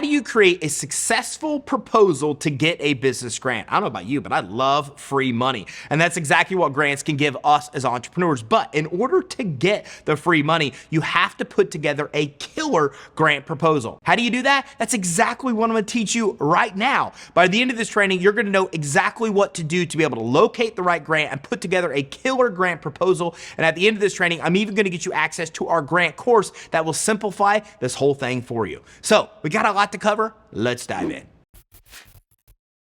How do you create a successful proposal to get a business grant? I don't know about you, but I love free money. And that's exactly what grants can give us as entrepreneurs. But in order to get the free money, you have to put together a killer grant proposal. How do you do that? That's exactly what I'm going to teach you right now. By the end of this training, you're going to know exactly what to do to be able to locate the right grant and put together a killer grant proposal. And at the end of this training, I'm even going to get you access to our grant course that will simplify this whole thing for you. So we got a lot to cover. Let's dive in.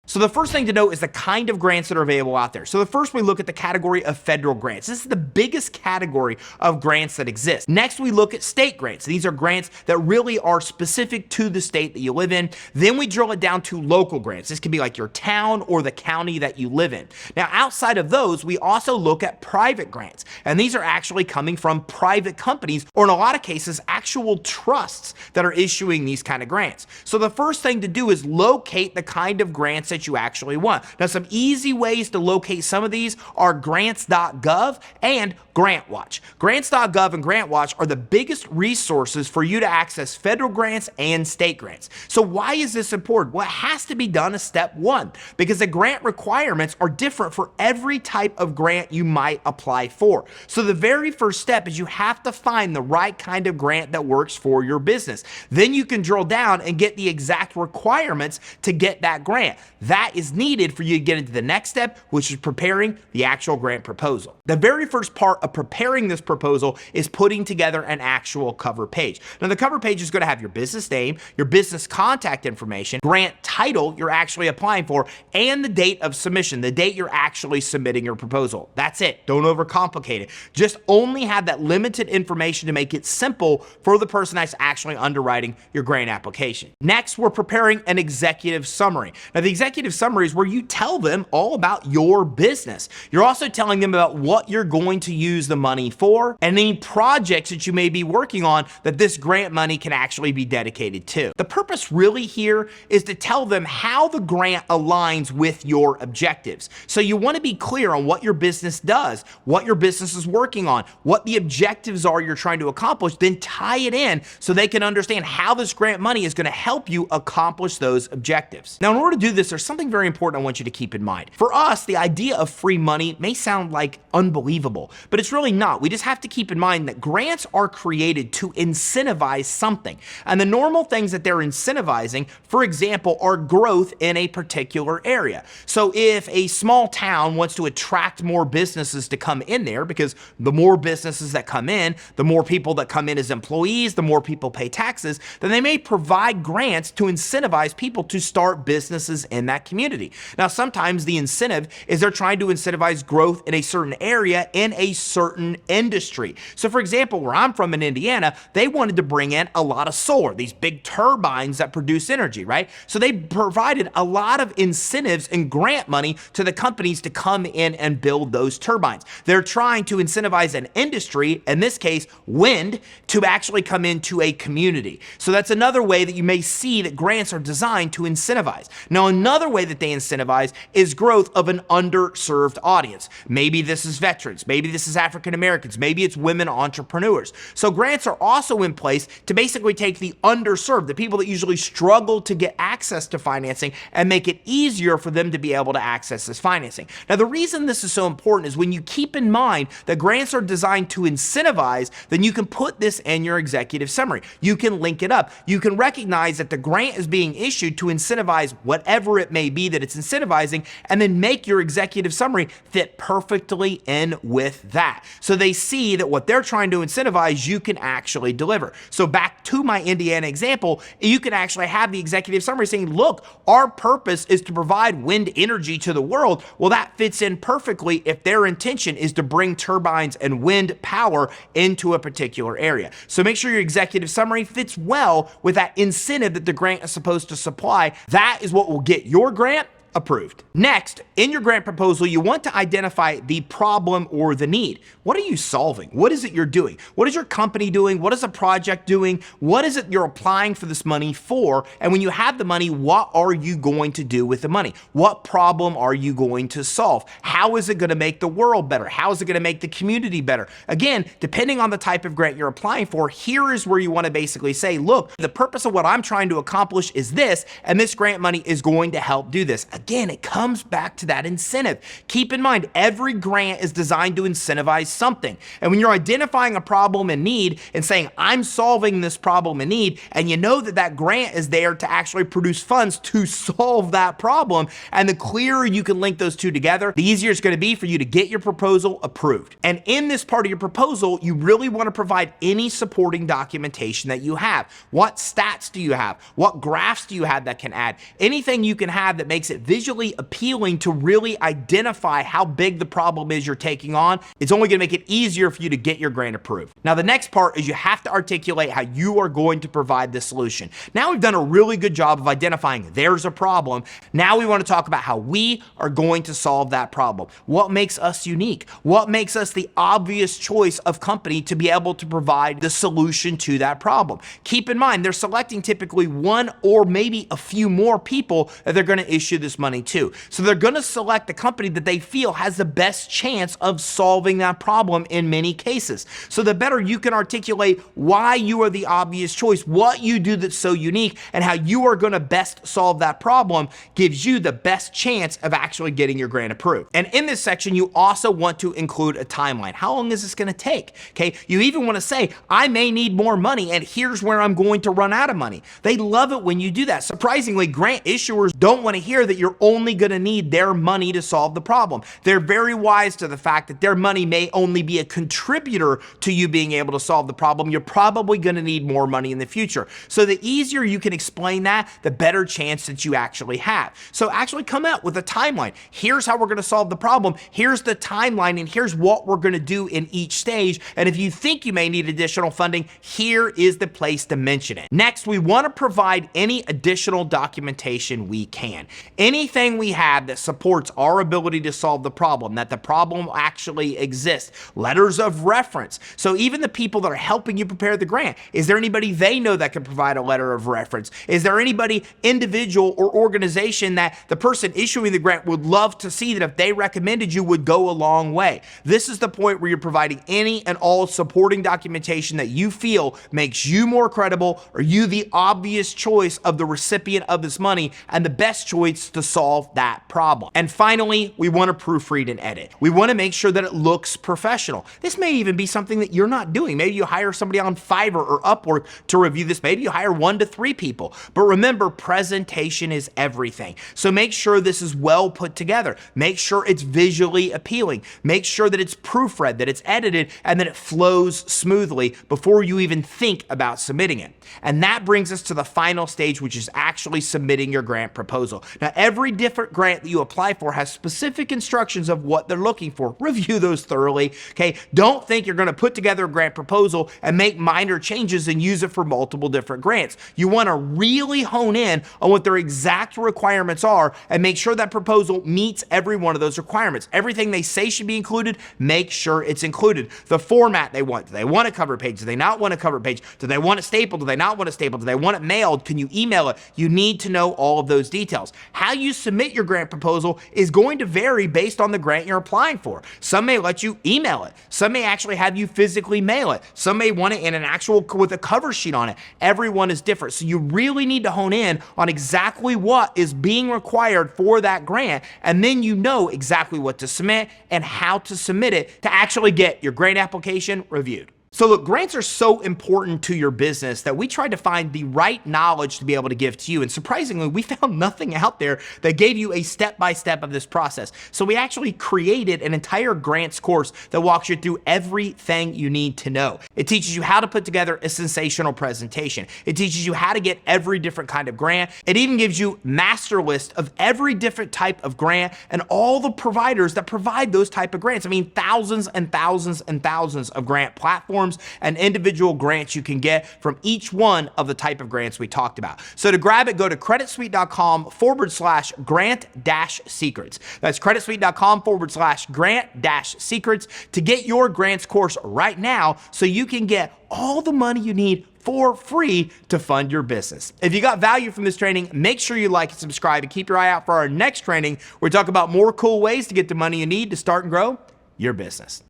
So the first thing to know is the kind of grants that are available out there. So the first we look at the category of federal grants. This is the biggest category of grants that exist. Next, we look at state grants. These are grants that really are specific to the state that you live in. Then we drill it down to local grants. This can be like your town or the county that you live in. Now, outside of those, we also look at private grants. And these are actually coming from private companies, or in a lot of cases, actual trusts that are issuing these kind of grants. So the first thing to do is locate the kind of grants that you actually want. Now, some easy ways to locate some of these are grants.gov and GrantWatch. Grants.gov and GrantWatch are the biggest resources for you to access federal grants and state grants. So why is this important? Well, it has to be done as step one because the grant requirements are different for every type of grant you might apply for. So the very first step is you have to find the right kind of grant that works for your business. Then you can drill down and get the exact requirements to get that grant. That is needed for you to get into the next step, which is preparing the actual grant proposal. The very first part of preparing this proposal is putting together an actual cover page. Now, the cover page is going to have your business name, your business contact information, grant title you're actually applying for, and the date of submission, the date you're actually submitting your proposal. That's it. Don't overcomplicate it. Just only have that limited information to make it simple for the person that's actually underwriting your grant application. Next, we're preparing an executive summary. Now, the executive summary is where you tell them all about your business. You're also telling them about what you're going to use the money for and any projects that you may be working on that this grant money can actually be dedicated to. The purpose really here is to tell them how the grant aligns with your objectives. So you want to be clear on what your business does, what your business is working on, what the objectives are you're trying to accomplish, then tie it in so they can understand how this grant money is going to help you accomplish those objectives. Now, in order to do this, there's something very important I want you to keep in mind. For us, the idea of free money may sound like unbelievable, but it's really not. We just have to keep in mind that grants are created to incentivize something. And the normal things that they're incentivizing, for example, are growth in a particular area. So if a small town wants to attract more businesses to come in there, because the more businesses that come in, the more people that come in as employees, the more people pay taxes, then they may provide grants to incentivize people to start businesses in that community. Now, sometimes the incentive is they're trying to incentivize growth in a certain area in a certain industry. So for example, where I'm from in Indiana, they wanted to bring in a lot of solar, these big turbines that produce energy, right? So they provided a lot of incentives and grant money to the companies to come in and build those turbines. They're trying to incentivize an industry, in this case, wind, to actually come into a community. So that's another way that you may see that grants are designed to incentivize. Now, another way that they incentivize is growth of an underserved audience. Maybe this is veterans, maybe this is African Americans, maybe it's women entrepreneurs. So grants are also in place to basically take the underserved, the people that usually struggle to get access to financing, and make it easier for them to be able to access this financing. Now, the reason this is so important is when you keep in mind that grants are designed to incentivize, then you can put this in your executive summary. You can link it up. You can recognize that the grant is being issued to incentivize whatever it may be that it's incentivizing, and then make your executive summary fit perfectly in with that. So they see that what they're trying to incentivize, you can actually deliver. So back to my Indiana example, you can actually have the executive summary saying, look, our purpose is to provide wind energy to the world. Well, that fits in perfectly if their intention is to bring turbines and wind power into a particular area. So make sure your executive summary fits well with that incentive that the grant is supposed to supply. That is what will get your grant approved. Next, in your grant proposal, you want to identify the problem or the need. What are you solving? What is it you're doing? What is your company doing? What is a project doing? What is it you're applying for this money for? And when you have the money, what are you going to do with the money? What problem are you going to solve? How is it going to make the world better? How is it going to make the community better? Again, depending on the type of grant you're applying for, here is where you want to basically say, look, the purpose of what I'm trying to accomplish is this, and this grant money is going to help do this. Again, it comes back to that incentive. Keep in mind, every grant is designed to incentivize something. And when you're identifying a problem and need and saying, I'm solving this problem and need, and you know that that grant is there to actually produce funds to solve that problem, and the clearer you can link those two together, the easier it's going to be for you to get your proposal approved. And in this part of your proposal, you really want to provide any supporting documentation that you have. What stats do you have? What graphs do you have that can add? Anything you can have that makes it visually appealing to really identify how big the problem is you're taking on. It's only going to make it easier for you to get your grant approved. Now, the next part is you have to articulate how you are going to provide the solution. Now we've done a really good job of identifying there's a problem. Now we want to talk about how we are going to solve that problem. What makes us unique? What makes us the obvious choice of company to be able to provide the solution to that problem? Keep in mind, they're selecting typically one or maybe a few more people that they're going to issue this money to. So they're going to select the company that they feel has the best chance of solving that problem in many cases. So the better you can articulate why you are the obvious choice, what you do that's so unique, and how you are going to best solve that problem gives you the best chance of actually getting your grant approved. And in this section, you also want to include a timeline. How long is this going to take? Okay, you even want to say, I may need more money, and here's where I'm going to run out of money. They love it when you do that. Surprisingly, grant issuers don't want to hear that you're only going to need their money to solve the problem. They're very wise to the fact that their money may only be a contributor to you being able to solve the problem. You're probably going to need more money in the future. So the easier you can explain that, the better chance that you actually have. So actually come out with a timeline. Here's how we're going to solve the problem. Here's the timeline, and here's what we're going to do in each stage. And if you think you may need additional funding, here is the place to mention it. Next, we want to provide any additional documentation we can. Anything we have that supports our ability to solve the problem, that the problem actually exists. Letters of reference. So even the people that are helping you prepare the grant, is there anybody they know that can provide a letter of reference? Is there anybody, individual or organization, that the person issuing the grant would love to see that if they recommended you would go a long way? This is the point where you're providing any and all supporting documentation that you feel makes you more credible, or you the obvious choice of the recipient of this money and the best choice to solve that problem. And finally, we want to proofread and edit. We want to make sure that it looks professional. This may even be something that you're not doing. Maybe you hire somebody on Fiverr or Upwork to review this. Maybe you hire 1 to 3 people. But remember, presentation is everything. So make sure this is well put together. Make sure it's visually appealing. Make sure that it's proofread, that it's edited, and that it flows smoothly before you even think about submitting it. And that brings us to the final stage, which is actually submitting your grant proposal. Now, every different grant that you apply for has specific instructions of what they're looking for. Review those thoroughly, okay? Don't think you're going to put together a grant proposal and make minor changes and use it for multiple different grants. You want to really hone in on what their exact requirements are and make sure that proposal meets every one of those requirements. Everything they say should be included, make sure it's included. The format they want. Do they want a cover page? Do they not want a cover page? Do they want it stapled? Do they not want it stapled? Do they want it mailed? Can you email it? You need to know all of those details. How you submit your grant proposal is going to vary based on the grant you're applying for. Some may let you email it. Some may actually have you physically mail it. Some may want it in an actual with a cover sheet on it. Everyone is different. So you really need to hone in on exactly what is being required for that grant, and then you know exactly what to submit and how to submit it to actually get your grant application reviewed. So look, grants are so important to your business that we tried to find the right knowledge to be able to give to you. And surprisingly, we found nothing out there that gave you a step-by-step of this process. So we actually created an entire grants course that walks you through everything you need to know. It teaches you how to put together a sensational presentation. It teaches you how to get every different kind of grant. It even gives you master list of every different type of grant and all the providers that provide those type of grants. I mean, thousands and thousands and thousands of grant platforms forms and individual grants you can get from each one of the type of grants we talked about. So to grab it, go to creditsuite.com/grant-secrets. That's creditsuite.com/grant-secrets to get your grants course right now so you can get all the money you need for free to fund your business. If you got value from this training, make sure you like and subscribe and keep your eye out for our next training where we talk about more cool ways to get the money you need to start and grow your business.